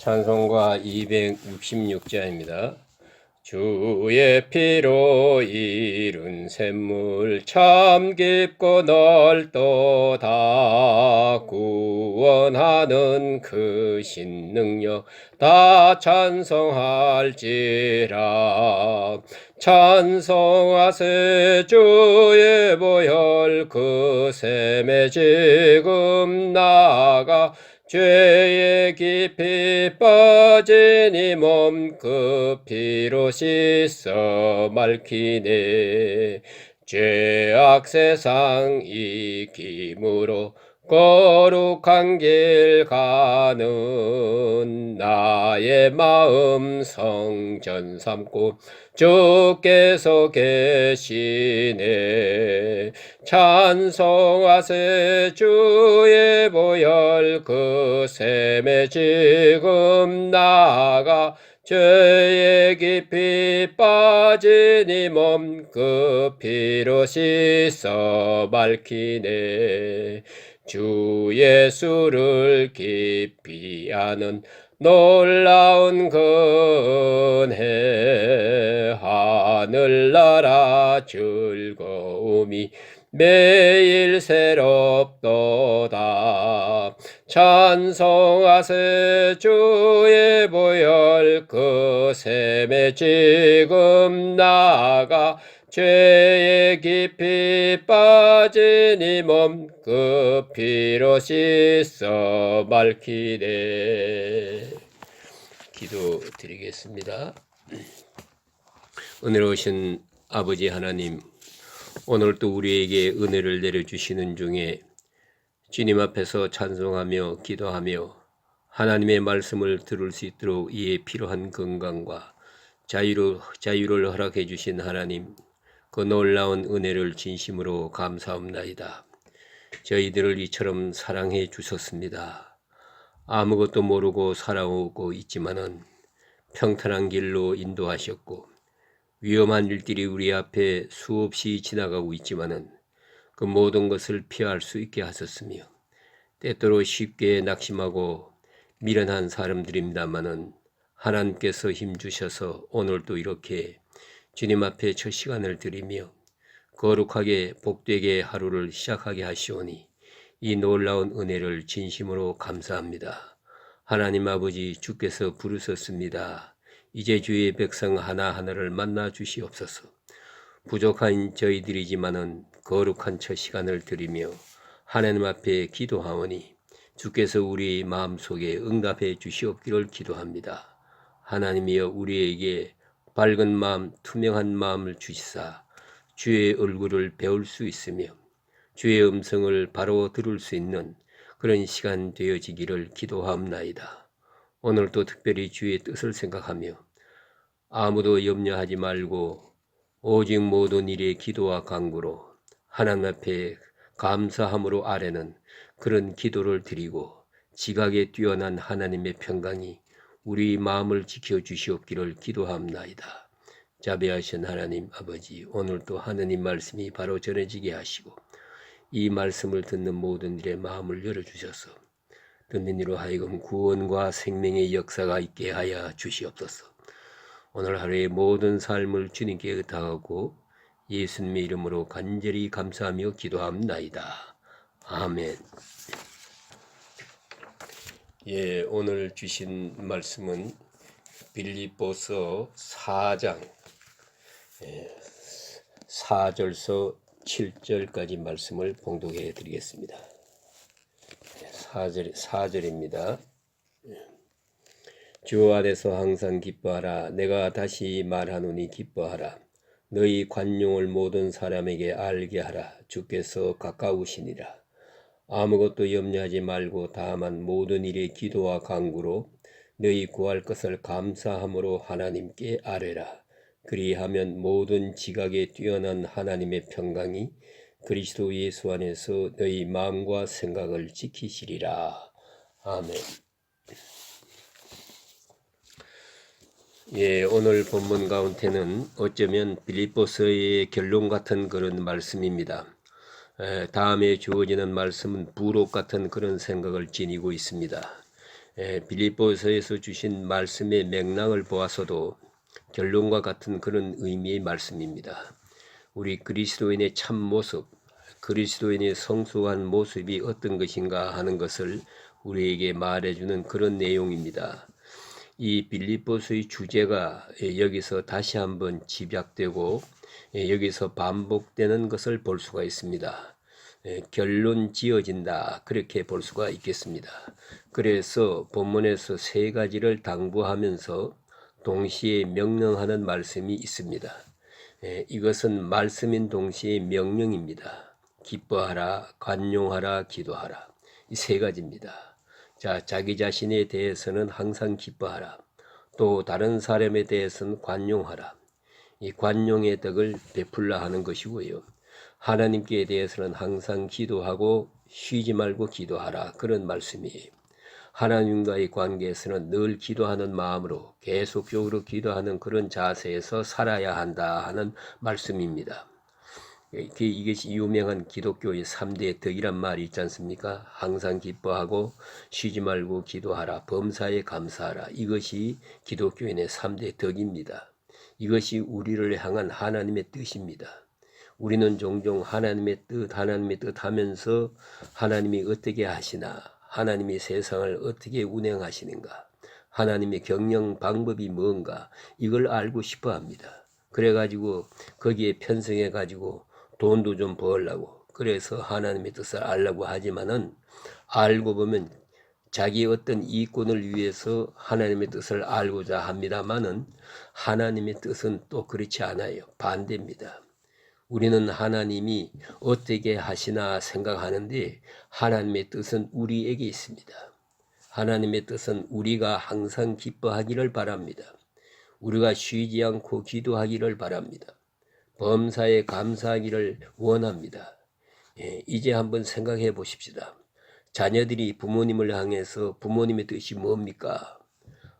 찬송가 266자입니다. 주의 피로 이룬 샘물 참 깊고 넓도다. 구원하는 크신 능력 다 찬송할지라. 찬송하세 주의 보혈 그 샘에 지금 나가 죄에 깊이 빠진 이 몸 그 피로 씻어 맑히네. 죄악 세상 이김으로 거룩한 길 가는 나의 마음 성전 삼고 주께서 계시네. 찬송하세 주의 보혈 그 샘에 지금 나가 죄에 깊이 빠진 이 몸 그 피로 씻어 밝히네. 주 예수를 깊이 아는 놀라운 은혜 하늘나라 즐거움이 매일 새롭도다. 찬송하세 주의 보혈 그 샘에 지금 나가 죄에 깊이 빠진 이 몸 그 피로 씻어 밝히네. 기도 드리겠습니다. 은혜로우신 아버지 하나님, 오늘도 우리에게 은혜를 내려주시는 중에 주님 앞에서 찬송하며 기도하며 하나님의 말씀을 들을 수 있도록 이에 필요한 건강과 자유를 허락해 주신 하나님, 그 놀라운 은혜를 진심으로 감사합나이다. 저희들을 이처럼 사랑해 주셨습니다. 아무것도 모르고 살아오고 있지만은 평탄한 길로 인도하셨고 위험한 일들이 우리 앞에 수없이 지나가고 있지만은 그 모든 것을 피할 수 있게 하셨으며 때때로 쉽게 낙심하고 미련한 사람들입니다마는 하나님께서 힘주셔서 오늘도 이렇게 주님 앞에 첫 시간을 드리며 거룩하게 복되게 하루를 시작하게 하시오니 이 놀라운 은혜를 진심으로 감사합니다. 하나님 아버지, 주께서 부르셨습니다. 이제 주의 백성 하나하나를 만나 주시옵소서. 부족한 저희들이지만은 거룩한 첫 시간을 드리며 하나님 앞에 기도하오니 주께서 우리 마음속에 응답해 주시옵기를 기도합니다. 하나님이여, 우리에게 밝은 마음, 투명한 마음을 주시사 주의 얼굴을 배울 수 있으며 주의 음성을 바로 들을 수 있는 그런 시간 되어지기를 기도하옵나이다. 오늘도 특별히 주의 뜻을 생각하며 아무도 염려하지 말고 오직 모든 일에 기도와 간구로 하나님 앞에 감사함으로 아뢰는 그런 기도를 드리고 지각에 뛰어난 하나님의 평강이 우리 마음을 지켜주시옵기를 기도합나이다. 자비하신 하나님 아버지, 오늘도 하느님 말씀이 바로 전해지게 하시고 이 말씀을 듣는 모든 일에 마음을 열어주셔서 듣는 이로 하여금 구원과 생명의 역사가 있게 하여 주시옵소서. 오늘 하루의 모든 삶을 주님께 의탁하고 예수님의 이름으로 간절히 감사하며 기도합나이다. 아멘. 예, 오늘 주신 말씀은 빌립보서 4장 4절서 7절까지 말씀을 봉독해 드리겠습니다. 4절입니다. 주 안에서 항상 기뻐하라. 내가 다시 말하노니 기뻐하라. 너희 관용을 모든 사람에게 알게 하라. 주께서 가까우시니라. 아무것도 염려하지 말고 다만 모든 일에 기도와 간구로 너희 구할 것을 감사함으로 하나님께 아뢰라. 그리하면 모든 지각에 뛰어난 하나님의 평강이 그리스도 예수 안에서 너희 마음과 생각을 지키시리라. 아멘. 예, 오늘 본문 가운데는 어쩌면 빌립보서의 결론 같은 그런 말씀입니다. 다음에 주어지는 말씀은 부록 같은 그런 생각을 지니고 있습니다. 빌립보서에서 주신 말씀의 맥락을 보아서도 결론과 같은 그런 의미의 말씀입니다. 우리 그리스도인의 참 모습, 그리스도인의 성숙한 모습이 어떤 것인가 하는 것을 우리에게 말해주는 그런 내용입니다. 이 빌립보서의 주제가 여기서 다시 한번 집약되고 여기서 반복되는 것을 볼 수가 있습니다. 결론 지어진다, 그렇게 볼 수가 있겠습니다. 그래서 본문에서 세 가지를 당부하면서 동시에 명령하는 말씀이 있습니다. 이것은 말씀인 동시에 명령입니다. 기뻐하라, 관용하라, 기도하라. 이 세 가지입니다. 자, 자기 자신에 대해서는 항상 기뻐하라. 또 다른 사람에 대해서는 관용하라. 이 관용의 덕을 베풀라 하는 것이고요. 하나님께 대해서는 항상 기도하고 쉬지 말고 기도하라, 그런 말씀이에요. 하나님과의 관계에서는 늘 기도하는 마음으로 계속적으로 기도하는 그런 자세에서 살아야 한다 하는 말씀입니다. 이것이 유명한 기독교의 3대 덕이란 말이 있지 않습니까? 항상 기뻐하고 쉬지 말고 기도하라, 범사에 감사하라. 이것이 기독교인의 3대 덕입니다. 이것이 우리를 향한 하나님의 뜻입니다. 우리는 종종 하나님의 뜻 하면서 하나님이 어떻게 하시나, 하나님이 세상을 어떻게 운행하시는가, 하나님의 경영 방법이 뭔가, 이걸 알고 싶어 합니다. 그래가지고 거기에 편성해가지고 돈도 좀 벌려고, 그래서 하나님의 뜻을 알려고 하지만은, 알고 보면 자기 어떤 이익권을 위해서 하나님의 뜻을 알고자 합니다만은 하나님의 뜻은 또 그렇지 않아요. 반대입니다. 우리는 하나님이 어떻게 하시나 생각하는데 하나님의 뜻은 우리에게 있습니다. 하나님의 뜻은 우리가 항상 기뻐하기를 바랍니다. 우리가 쉬지 않고 기도하기를 바랍니다. 범사에 감사하기를 원합니다. 이제 한번 생각해 보십시다. 자녀들이 부모님을 향해서 부모님의 뜻이 뭡니까?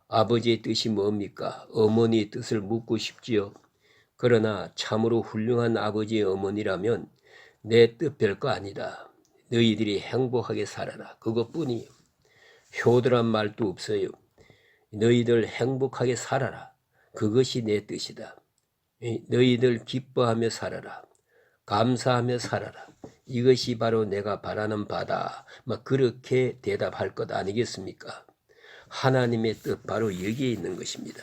아버지의 뜻이 뭡니까? 어머니의 뜻을 묻고 싶지요. 그러나 참으로 훌륭한 아버지의 어머니라면 내 뜻 별거 아니다. 너희들이 행복하게 살아라. 그것뿐이요. 효도란 말도 없어요. 너희들 행복하게 살아라. 그것이 내 뜻이다. 너희들 기뻐하며 살아라. 감사하며 살아라. 이것이 바로 내가 바라는 바다. 그렇게 대답할 것 아니겠습니까? 하나님의 뜻 바로 여기에 있는 것입니다.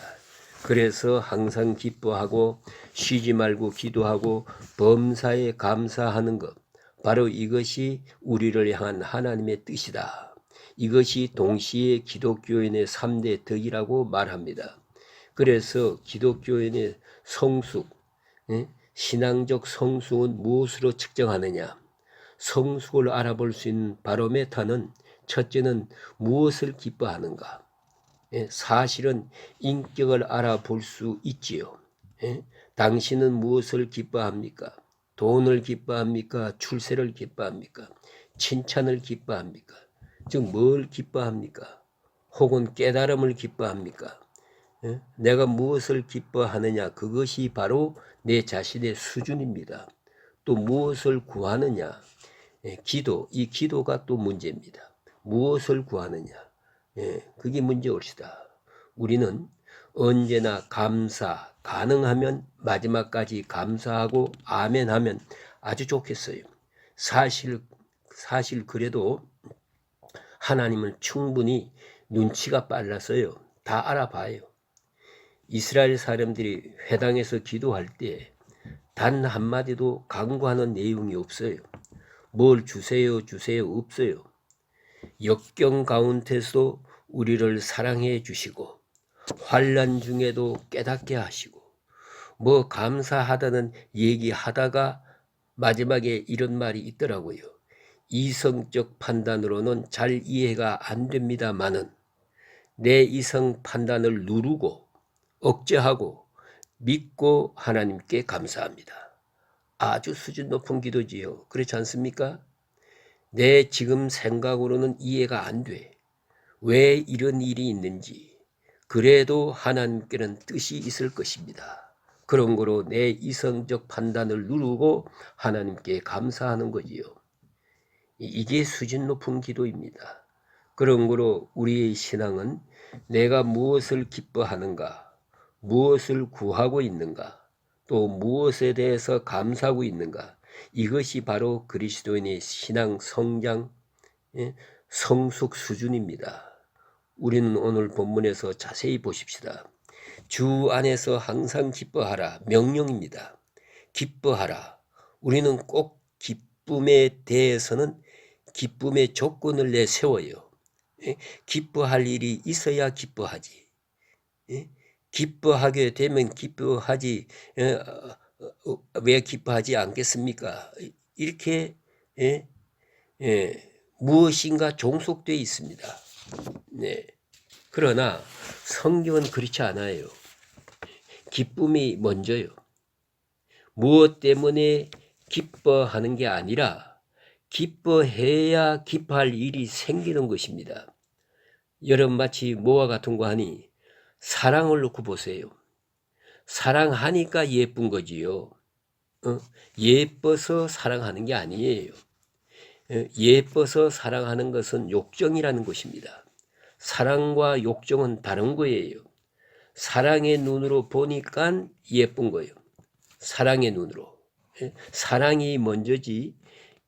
그래서 항상 기뻐하고 쉬지 말고 기도하고 범사에 감사하는 것, 바로 이것이 우리를 향한 하나님의 뜻이다. 이것이 동시에 기독교인의 3대 덕이라고 말합니다. 그래서 기독교인의 성숙, 신앙적 성숙은 무엇으로 측정하느냐? 성숙을 알아볼 수 있는 바로메타는 첫째는 무엇을 기뻐하는가? 사실은 인격을 알아볼 수 있지요. 당신은 무엇을 기뻐합니까? 돈을 기뻐합니까? 출세를 기뻐합니까? 칭찬을 기뻐합니까? 즉 뭘 기뻐합니까? 혹은 깨달음을 기뻐합니까? 내가 무엇을 기뻐하느냐? 그것이 바로 내 자신의 수준입니다. 또 무엇을 구하느냐? 기도, 이 기도가 또 문제입니다. 무엇을 구하느냐? 그게 문제올시다. 우리는 언제나 감사, 가능하면 마지막까지 감사하고 아멘 하면 아주 좋겠어요. 사실 그래도 하나님은 충분히 눈치가 빨라서요. 다 알아봐요. 이스라엘 사람들이 회당에서 기도할 때 단 한마디도 간구하는 내용이 없어요. 뭘 주세요 없어요. 역경 가운데서 우리를 사랑해 주시고 환난 중에도 깨닫게 하시고 감사하다는 얘기하다가 마지막에 이런 말이 있더라고요. 이성적 판단으로는 잘 이해가 안 됩니다만은 내 이성 판단을 누르고 억제하고 믿고 하나님께 감사합니다. 아주 수준 높은 기도지요. 그렇지 않습니까? 내 지금 생각으로는 이해가 안 돼. 왜 이런 일이 있는지. 그래도 하나님께는 뜻이 있을 것입니다. 그런 거로 내 이성적 판단을 누르고 하나님께 감사하는 거지요. 이게 수준 높은 기도입니다. 그런 거로 우리의 신앙은 내가 무엇을 기뻐하는가, 무엇을 구하고 있는가, 또 무엇에 대해서 감사하고 있는가, 이것이 바로 그리스도인의 신앙 성장, 성숙 수준입니다. 우리는 오늘 본문에서 자세히 보십시다. 주 안에서 항상 기뻐하라. 명령입니다. 기뻐하라. 우리는 꼭 기쁨에 대해서는 기쁨의 조건을 내세워요. 기뻐할 일이 있어야 기뻐하지. 기뻐하게 되면 기뻐하지, 왜 기뻐하지 않겠습니까? 이렇게 무엇인가 종속되어 있습니다. 네. 그러나 성경은 그렇지 않아요. 기쁨이 먼저요. 무엇 때문에 기뻐하는 게 아니라 기뻐해야 기뻐할 일이 생기는 것입니다. 여러분 마치 뭐와 같은 거 하니 사랑을 놓고 보세요. 사랑하니까 예쁜 거지요. 예뻐서 사랑하는 게 아니에요. 예뻐서 사랑하는 것은 욕정이라는 것입니다. 사랑과 욕정은 다른 거예요. 사랑의 눈으로 보니까 예쁜 거예요. 사랑의 눈으로. 사랑이 먼저지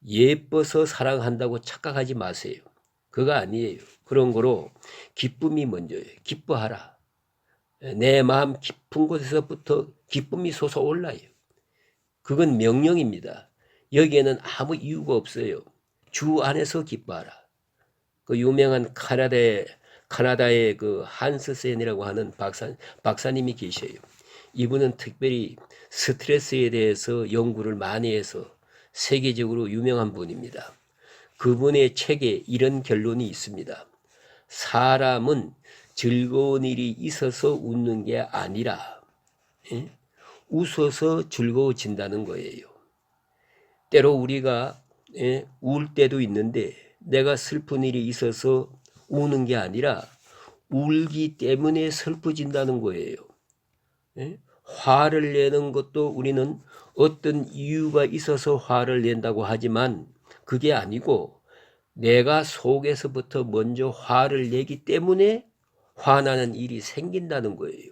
예뻐서 사랑한다고 착각하지 마세요. 그거 아니에요. 그런 거로 기쁨이 먼저예요. 기뻐하라. 내 마음 깊은 곳에서부터 기쁨이 솟아올라요. 그건 명령입니다. 여기에는 아무 이유가 없어요. 주 안에서 기뻐하라. 그 유명한 카나다의 그 한스센이라고 하는 박사님이 계셔요. 이분은 특별히 스트레스에 대해서 연구를 많이 해서 세계적으로 유명한 분입니다. 그분의 책에 이런 결론이 있습니다. 사람은 즐거운 일이 있어서 웃는 게 아니라 웃어서 즐거워진다는 거예요. 때로 우리가 울 때도 있는데 내가 슬픈 일이 있어서 우는 게 아니라 울기 때문에 슬퍼진다는 거예요. 화를 내는 것도 우리는 어떤 이유가 있어서 화를 낸다고 하지만 그게 아니고 내가 속에서부터 먼저 화를 내기 때문에 화나는 일이 생긴다는 거예요.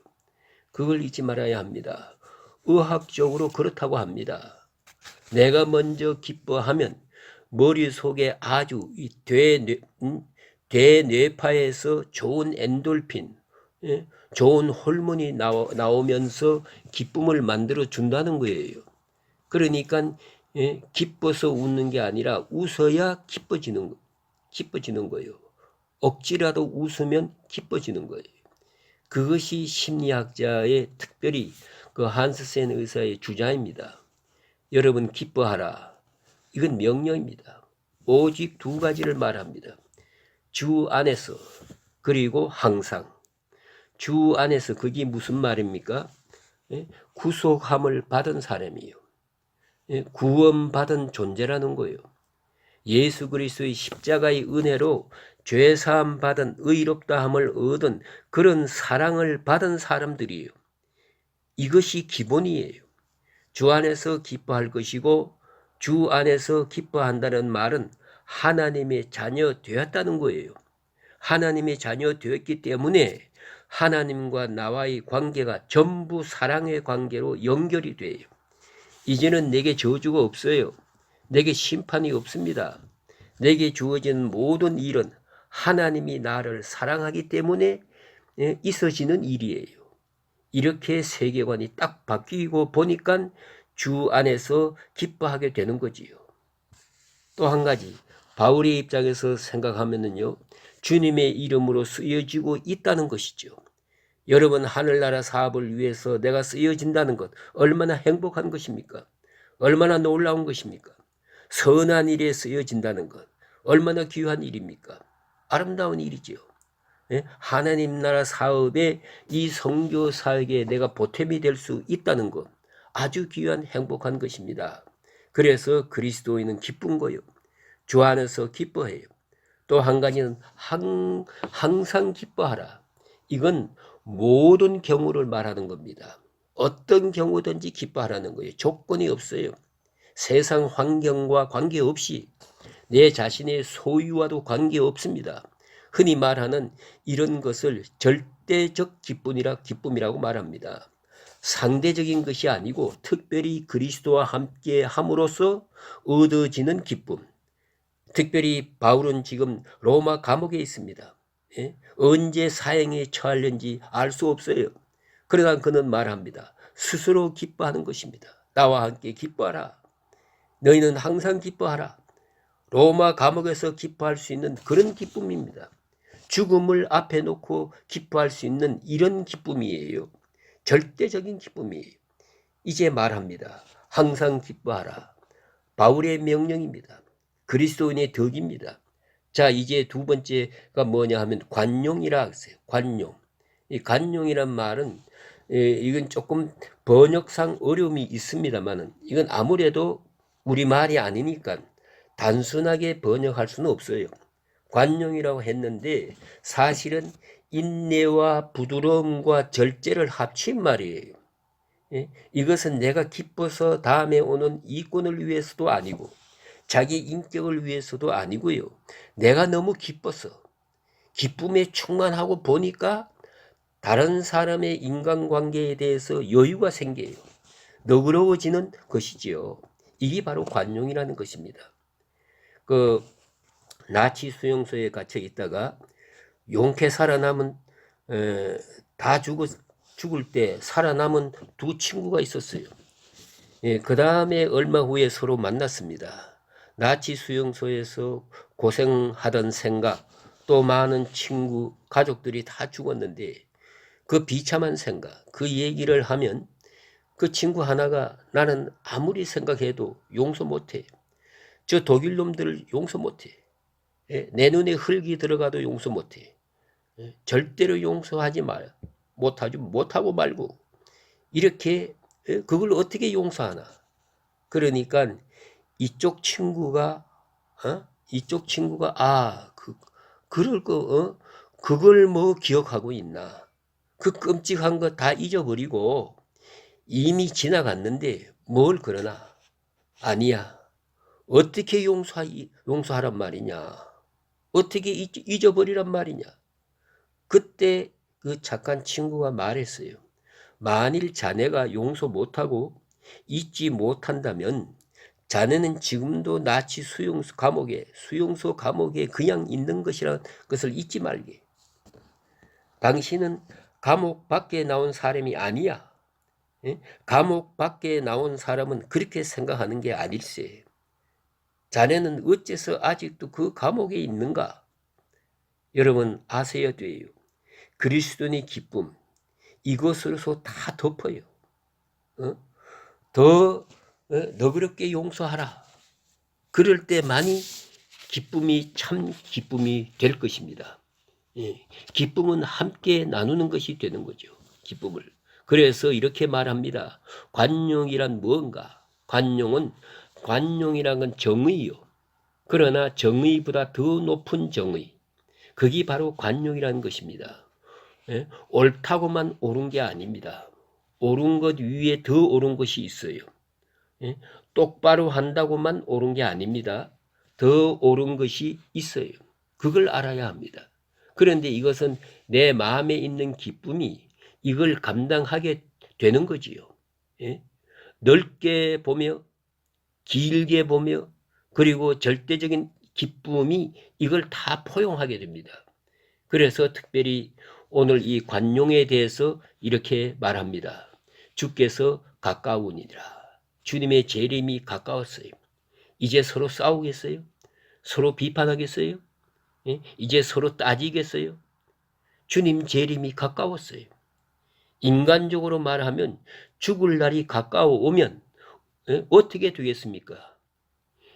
그걸 잊지 말아야 합니다. 의학적으로 그렇다고 합니다. 내가 먼저 기뻐하면 머릿속에 아주 대뇌파에서 좋은 엔돌핀, 좋은 호르몬이 나오면서 기쁨을 만들어 준다는 거예요. 그러니까 기뻐서 웃는 게 아니라 웃어야 기뻐지는 거예요. 억지라도 웃으면 기뻐지는 거예요. 그것이 심리학자의 특별히 그 한스센 의사의 주장입니다. 여러분 기뻐하라. 이건 명령입니다. 오직 두 가지를 말합니다. 주 안에서 그리고 항상. 주 안에서 그게 무슨 말입니까? 구속함을 받은 사람이요. 구원받은 존재라는 거예요. 예수 그리스도의 십자가의 은혜로 죄사함 받은 의롭다함을 얻은 그런 사랑을 받은 사람들이에요. 이것이 기본이에요. 주 안에서 기뻐할 것이고 주 안에서 기뻐한다는 말은 하나님의 자녀 되었다는 거예요. 하나님의 자녀 되었기 때문에 하나님과 나와의 관계가 전부 사랑의 관계로 연결이 돼요. 이제는 내게 저주가 없어요. 내게 심판이 없습니다. 내게 주어지는 모든 일은 하나님이 나를 사랑하기 때문에 있어지는 일이에요. 이렇게 세계관이 딱 바뀌고 보니까 주 안에서 기뻐하게 되는 거지요. 또 한 가지 바울의 입장에서 생각하면은요, 주님의 이름으로 쓰여지고 있다는 것이죠. 여러분 하늘나라 사업을 위해서 내가 쓰여진다는 것 얼마나 행복한 것입니까? 얼마나 놀라운 것입니까? 선한 일에 쓰여진다는 것 얼마나 귀한 일입니까? 아름다운 일이죠. 하나님 나라 사업에 이 선교 사역에 내가 보탬이 될 수 있다는 것 아주 귀한 행복한 것입니다. 그래서 그리스도인은 기쁜 거요. 주 안에서 기뻐해요. 또 한 가지는 항상 기뻐하라. 이건 모든 경우를 말하는 겁니다. 어떤 경우든지 기뻐하라는 거예요. 조건이 없어요. 세상 환경과 관계없이 내 자신의 소유와도 관계없습니다. 흔히 말하는 이런 것을 절대적 기쁨이라고 말합니다. 상대적인 것이 아니고 특별히 그리스도와 함께 함으로써 얻어지는 기쁨. 특별히 바울은 지금 로마 감옥에 있습니다. 예? 언제 사형에 처할는지 알 수 없어요. 그러나 그는 말합니다. 스스로 기뻐하는 것입니다. 나와 함께 기뻐하라. 너희는 항상 기뻐하라. 로마 감옥에서 기뻐할 수 있는 그런 기쁨입니다. 죽음을 앞에 놓고 기뻐할 수 있는 이런 기쁨이에요. 절대적인 기쁨이에요. 이제 말합니다. 항상 기뻐하라. 바울의 명령입니다. 그리스도인의 덕입니다. 자, 이제 두 번째가 뭐냐 하면 관용이라 했어요. 관용. 이 관용이란 말은 이건 조금 번역상 어려움이 있습니다만은 이건 아무래도 우리말이 아니니까 단순하게 번역할 수는 없어요. 관용이라고 했는데 사실은 인내와 부드러움과 절제를 합친 말이에요. 예? 이것은 내가 기뻐서 다음에 오는 이권을 위해서도 아니고 자기 인격을 위해서도 아니고요. 내가 너무 기뻐서 기쁨에 충만하고 보니까 다른 사람의 인간관계에 대해서 여유가 생겨요. 너그러워지는 것이지요. 이게 바로 관용이라는 것입니다. 그 나치 수용소에 갇혀 있다가 용케 살아남은 다 죽을 때 살아남은 두 친구가 있었어요. 예, 그 다음에 얼마 후에 서로 만났습니다. 나치 수용소에서 고생하던 생각, 또 많은 친구, 가족들이 다 죽었는데 그 비참한 생각, 그 얘기를 하면 그 친구 하나가 나는 아무리 생각해도 용서 못해. 저 독일 놈들 용서 못해. 예, 내 눈에 흙이 들어가도 용서 못해. 예, 절대로 용서하지 말. 못하고 말고. 이렇게 그걸 어떻게 용서하나. 그러니까 이쪽 친구가 그걸 뭐 기억하고 있나. 그 끔찍한 거 다 잊어버리고 이미 지나갔는데 뭘 그러나. 아니야. 어떻게 용서하란 말이냐. 어떻게 잊어버리란 말이냐. 그때 그 착한 친구가 말했어요. 만일 자네가 용서 못하고 잊지 못한다면 자네는 지금도 나치 수용소 감옥에 그냥 있는 것이라는 것을 잊지 말게. 당신은 감옥 밖에 나온 사람이 아니야. 예? 감옥 밖에 나온 사람은 그렇게 생각하는 게 아닐세. 자네는 어째서 아직도 그 감옥에 있는가? 여러분 아셔야 돼요. 그리스도인의 기쁨 이것으로서 다 덮어요. 더 너그럽게 용서하라. 그럴 때만이 기쁨이 참 기쁨이 될 것입니다. 예. 기쁨은 함께 나누는 것이 되는 거죠. 기쁨을. 그래서 이렇게 말합니다. 관용이란 무언가? 관용이란 건 정의요. 그러나 정의보다 더 높은 정의. 그게 바로 관용이라는 것입니다. 예? 옳다고만 옳은 게 아닙니다. 옳은 것 위에 더 옳은 것이 있어요. 예? 똑바로 한다고만 옳은 게 아닙니다. 더 옳은 것이 있어요. 그걸 알아야 합니다. 그런데 이것은 내 마음에 있는 기쁨이 이걸 감당하게 되는 거지요. 예? 넓게 보며 길게 보며 그리고 절대적인 기쁨이 이걸 다 포용하게 됩니다. 그래서 특별히 오늘 이 관용에 대해서 이렇게 말합니다. 주께서 가까우니라. 주님의 재림이 가까웠어요. 이제 서로 싸우겠어요? 서로 비판하겠어요? 예? 이제 서로 따지겠어요? 주님 재림이 가까웠어요. 인간적으로 말하면 죽을 날이 가까워오면 어떻게 되겠습니까?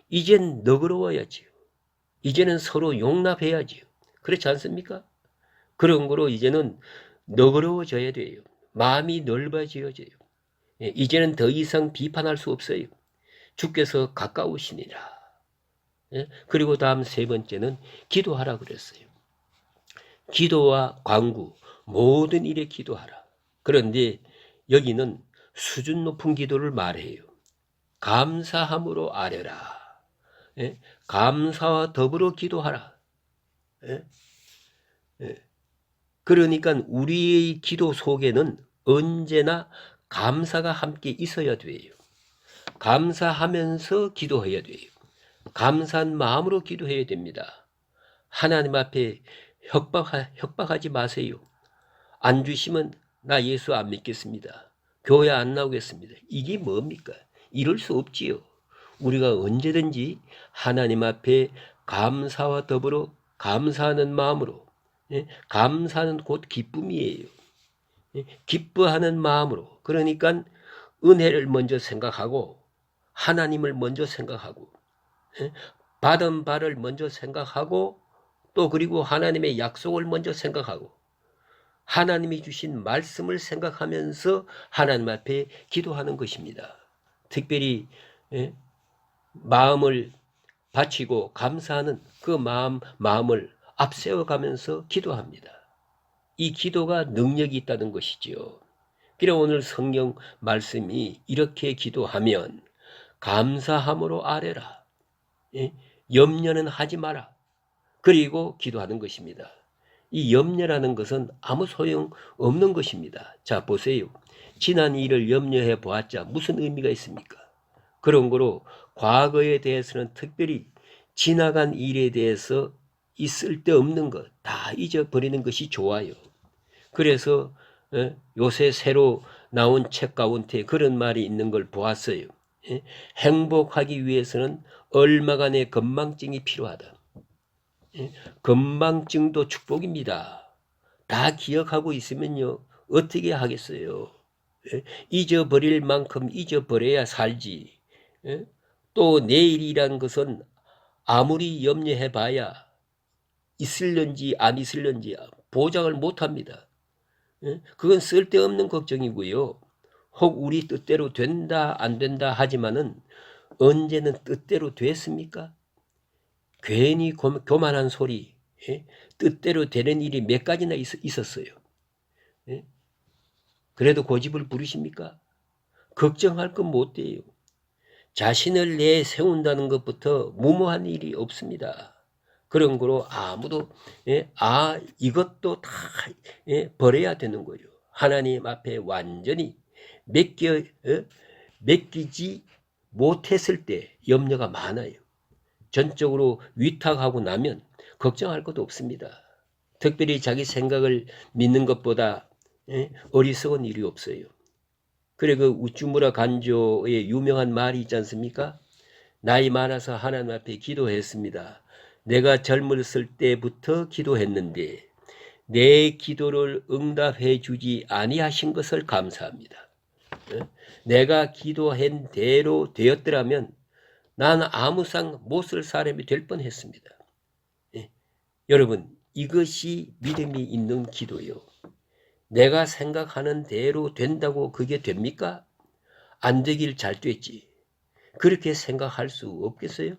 이젠 너그러워야지요. 이제는 서로 용납해야지요. 그렇지 않습니까? 그런 거로 이제는 너그러워져야 돼요. 마음이 넓어져야죠. 이제는 더 이상 비판할 수 없어요. 주께서 가까우시니라. 그리고 다음 세 번째는 기도하라 그랬어요. 기도와 간구 모든 일에 기도하라. 그런데 여기는 수준 높은 기도를 말해요. 감사함으로 아뢰라. 감사와 더불어 기도하라. 그러니까 우리의 기도 속에는 언제나 감사가 함께 있어야 돼요. 감사하면서 기도해야 돼요. 감사한 마음으로 기도해야 됩니다. 하나님 앞에 협박하지 마세요. 안 주시면 나 예수 안 믿겠습니다. 교회 안 나오겠습니다. 이게 뭡니까? 이럴 수 없지요. 우리가 언제든지 하나님 앞에 감사와 더불어 감사하는 마음으로, 감사는 곧 기쁨이에요. 기뻐하는 마음으로, 그러니까 은혜를 먼저 생각하고 하나님을 먼저 생각하고 받은 바를 먼저 생각하고 또 그리고 하나님의 약속을 먼저 생각하고 하나님이 주신 말씀을 생각하면서 하나님 앞에 기도하는 것입니다. 특별히 마음을 바치고 감사하는 그 마음을 앞세워가면서 기도합니다. 이 기도가 능력이 있다는 것이지요. 그래서 오늘 성경 말씀이 이렇게 기도하면 감사함으로 아뢰라. 염려는 하지 마라. 그리고 기도하는 것입니다. 이 염려라는 것은 아무 소용 없는 것입니다. 자, 보세요. 지난 일을 염려해 보았자 무슨 의미가 있습니까? 그런 거로 과거에 대해서는 특별히 지나간 일에 대해서 있을 데 없는 것 다 잊어버리는 것이 좋아요. 그래서 요새 새로 나온 책 가운데 그런 말이 있는 걸 보았어요. 행복하기 위해서는 얼마간의 건망증이 필요하다. 건망증도 축복입니다. 다 기억하고 있으면요 어떻게 하겠어요. 잊어버릴 만큼 잊어버려야 살지. 또 내일이란 것은 아무리 염려해봐야 있을런지 안 있을런지 보장을 못합니다. 그건 쓸데없는 걱정이고요. 혹 우리 뜻대로 된다 안 된다 하지만은 언제는 뜻대로 됐습니까? 괜히 교만한 소리, 뜻대로 되는 일이 몇 가지나 있었어요. 그래도 고집을 부리십니까? 걱정할 건 못 돼요. 자신을 내세운다는 것부터 무모한 일이 없습니다. 그런 거로 아무도 이것도 다 버려야 되는 거예요. 하나님 앞에 완전히 맡기지 못했을 때 염려가 많아요. 전적으로 위탁하고 나면 걱정할 것도 없습니다. 특별히 자기 생각을 믿는 것보다 어리석은 일이 없어요. 그래 그 우쭈무라 간조의 유명한 말이 있지 않습니까? 나이 많아서 하나님 앞에 기도했습니다. 내가 젊었을 때부터 기도했는데 내 기도를 응답해 주지 아니하신 것을 감사합니다. 내가 기도한 대로 되었더라면 나는 아무 상 못 쓸 사람이 될 뻔했습니다. 여러분 이것이 믿음이 있는 기도요. 내가 생각하는 대로 된다고 그게 됩니까? 안 되길 잘 됐지. 그렇게 생각할 수 없겠어요?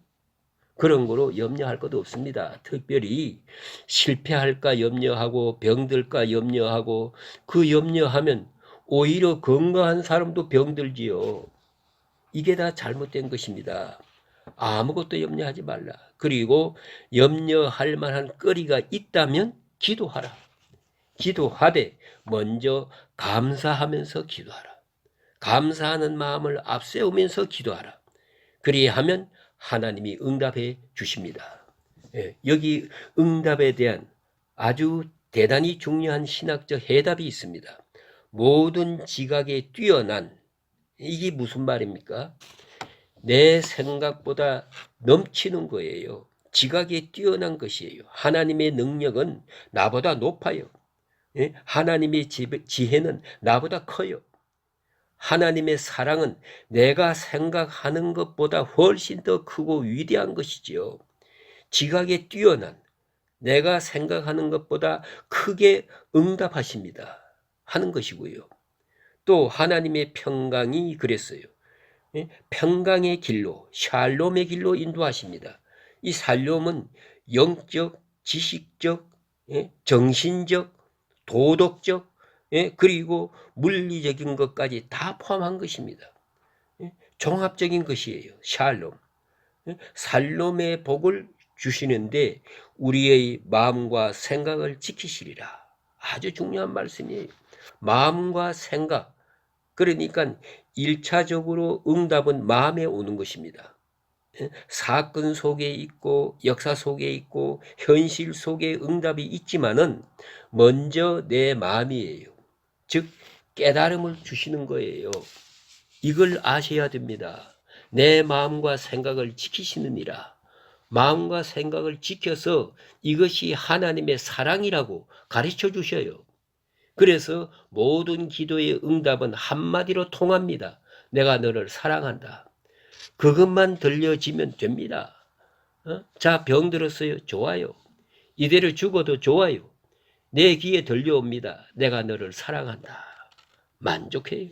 그런 거로 염려할 것도 없습니다. 특별히 실패할까 염려하고 병들까 염려하고 그 염려하면 오히려 건강한 사람도 병들지요. 이게 다 잘못된 것입니다. 아무것도 염려하지 말라. 그리고 염려할 만한 거리가 있다면 기도하라. 기도하되 먼저 감사하면서 기도하라. 감사하는 마음을 앞세우면서 기도하라. 그리하면 하나님이 응답해 주십니다. 여기 응답에 대한 아주 대단히 중요한 신학적 해답이 있습니다. 모든 지각에 뛰어난 이게 무슨 말입니까? 내 생각보다 넘치는 거예요. 지각에 뛰어난 것이에요. 하나님의 능력은 나보다 높아요. 하나님의 지혜는 나보다 커요. 하나님의 사랑은 내가 생각하는 것보다 훨씬 더 크고 위대한 것이지요. 지각에 뛰어난 내가 생각하는 것보다 크게 응답하십니다. 하는 것이고요. 또 하나님의 평강이 그랬어요. 평강의 길로 샬롬의 길로 인도하십니다. 이 샬롬은 영적, 지식적, 정신적, 도덕적 그리고 물리적인 것까지 다 포함한 것입니다. 종합적인 것이에요. 샬롬. 샬롬의 복을 주시는데 우리의 마음과 생각을 지키시리라 아주 중요한 말씀이에요. 마음과 생각. 그러니까 1차적으로 응답은 마음에 오는 것입니다. 사건 속에 있고 역사 속에 있고 현실 속에 응답이 있지만은 먼저 내 마음이에요. 즉 깨달음을 주시는 거예요. 이걸 아셔야 됩니다. 내 마음과 생각을 지키시느니라. 마음과 생각을 지켜서 이것이 하나님의 사랑이라고 가르쳐 주셔요. 그래서 모든 기도의 응답은 한마디로 통합니다. 내가 너를 사랑한다. 그것만 들려지면 됩니다. 자, 병 들었어요. 좋아요. 이대로 죽어도 좋아요. 내 귀에 들려옵니다. 내가 너를 사랑한다. 만족해요.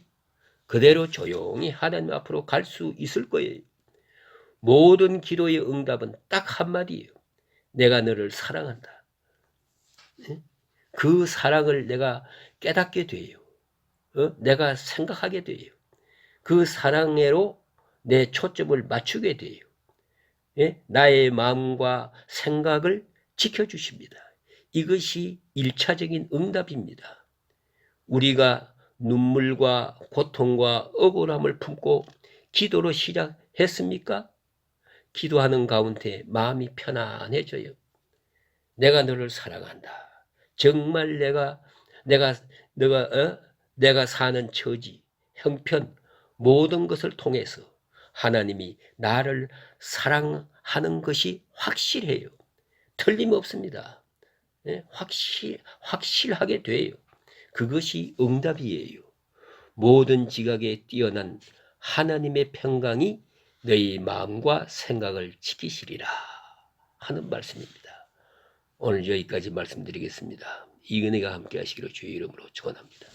그대로 조용히 하나님 앞으로 갈 수 있을 거예요. 모든 기도의 응답은 딱 한마디예요. 내가 너를 사랑한다. 그 사랑을 내가 깨닫게 돼요. 내가 생각하게 돼요. 그 사랑으로 내 초점을 맞추게 돼요. 나의 마음과 생각을 지켜주십니다. 이것이 1차적인 응답입니다. 우리가 눈물과 고통과 억울함을 품고 기도로 시작했습니까? 기도하는 가운데 마음이 편안해져요. 내가 너를 사랑한다. 정말 내가 사는 처지, 형편, 모든 것을 통해서 하나님이 나를 사랑하는 것이 확실해요. 틀림없습니다. 확실하게 돼요. 그것이 응답이에요. 모든 지각에 뛰어난 하나님의 평강이 너희 마음과 생각을 지키시리라 하는 말씀입니다. 오늘 여기까지 말씀드리겠습니다. 이 은혜가 함께 하시기를 주의 이름으로 축원합니다.